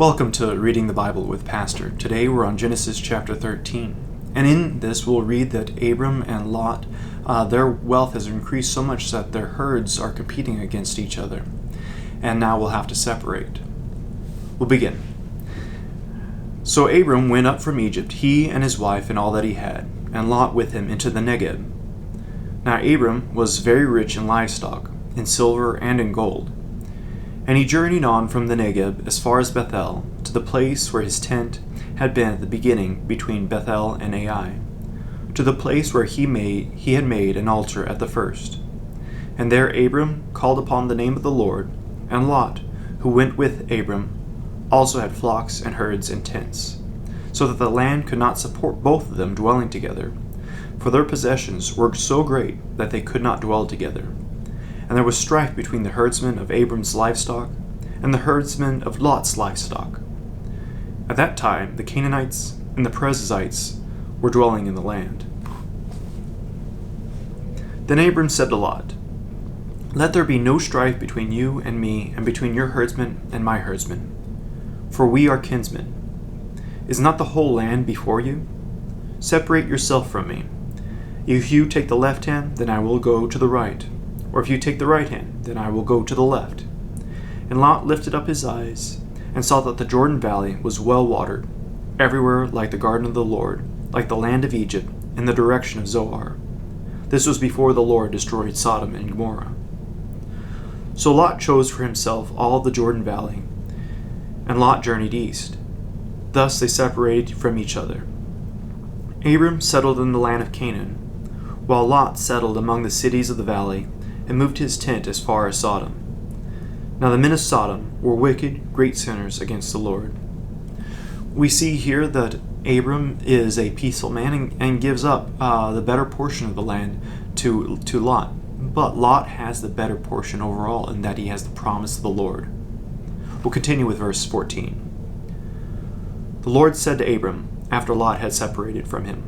Welcome to Reading the Bible with Pastor. Today we're on Genesis chapter 13. And in this we'll read that Abram and Lot, their wealth has increased so much that their herds are competing against each other. And now we'll have to separate. We'll begin. So Abram went up from Egypt, he and his wife and all that he had, and Lot with him into the Negeb. Now Abram was very rich in livestock, in silver and in gold. And he journeyed on from the Negeb as far as Bethel, to the place where his tent had been at the beginning between Bethel and Ai, to the place where he had made an altar at the first. And there Abram called upon the name of the Lord, and Lot, who went with Abram, also had flocks and herds and tents, so that the land could not support both of them dwelling together, for their possessions were so great that they could not dwell together. And there was strife between the herdsmen of Abram's livestock and the herdsmen of Lot's livestock. At that time the Canaanites and the Perizzites were dwelling in the land. Then Abram said to Lot, "Let there be no strife between you and me, and between your herdsmen and my herdsmen, for we are kinsmen. Is not the whole land before you? Separate yourself from me. If you take the left hand, then I will go to the right. Or if you take the right hand, then I will go to the left." And Lot lifted up his eyes, and saw that the Jordan valley was well watered, everywhere like the garden of the Lord, like the land of Egypt, in the direction of Zoar. This was before the Lord destroyed Sodom and Gomorrah. So Lot chose for himself all the Jordan valley, and Lot journeyed east. Thus they separated from each other. Abram settled in the land of Canaan, while Lot settled among the cities of the valley, and moved his tent as far as Sodom. Now the men of Sodom were wicked, great sinners against the Lord. We see here that Abram is a peaceful man and gives up the better portion of the land to Lot. But Lot has the better portion overall in that he has the promise of the Lord. We'll continue with verse 14. The Lord said to Abram, after Lot had separated from him,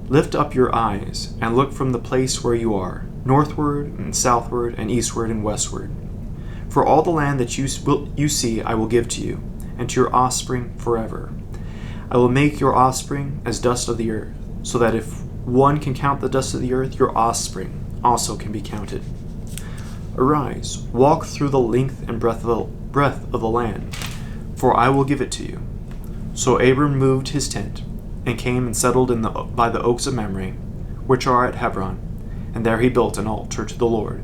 "Lift up your eyes and look from the place where you are, northward and southward and eastward and westward. For all the land that you see I will give to you, and to your offspring forever. I will make your offspring as dust of the earth, so that if one can count the dust of the earth, your offspring also can be counted. Arise, walk through the length and breadth of the land, for I will give it to you." So Abram moved his tent, and came and settled by the oaks of Mamre, which are at Hebron, and there he built an altar to the Lord.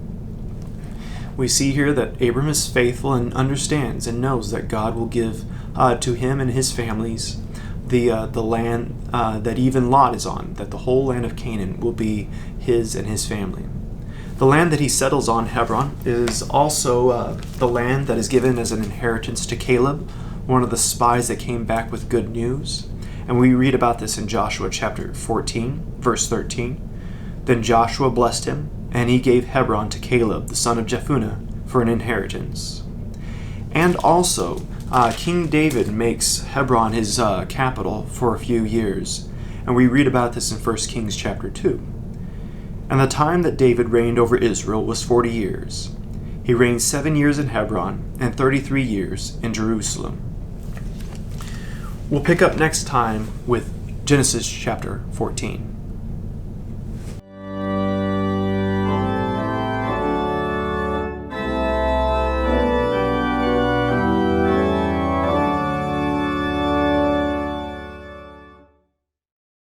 We see here that Abram is faithful and understands and knows that God will give to him and his families the land that even Lot is on, that the whole land of Canaan will be his and his family. The land that he settles on, Hebron, is also the land that is given as an inheritance to Caleb, one of the spies that came back with good news. And we read about this in Joshua chapter 14, verse 13. Then Joshua blessed him, and he gave Hebron to Caleb, the son of Jephunneh, for an inheritance. And also, King David makes Hebron his capital for a few years. And we read about this in 1 Kings chapter 2. And the time that David reigned over Israel was 40 years. He reigned 7 years in Hebron, and 33 years in Jerusalem. We'll pick up next time with Genesis chapter 14.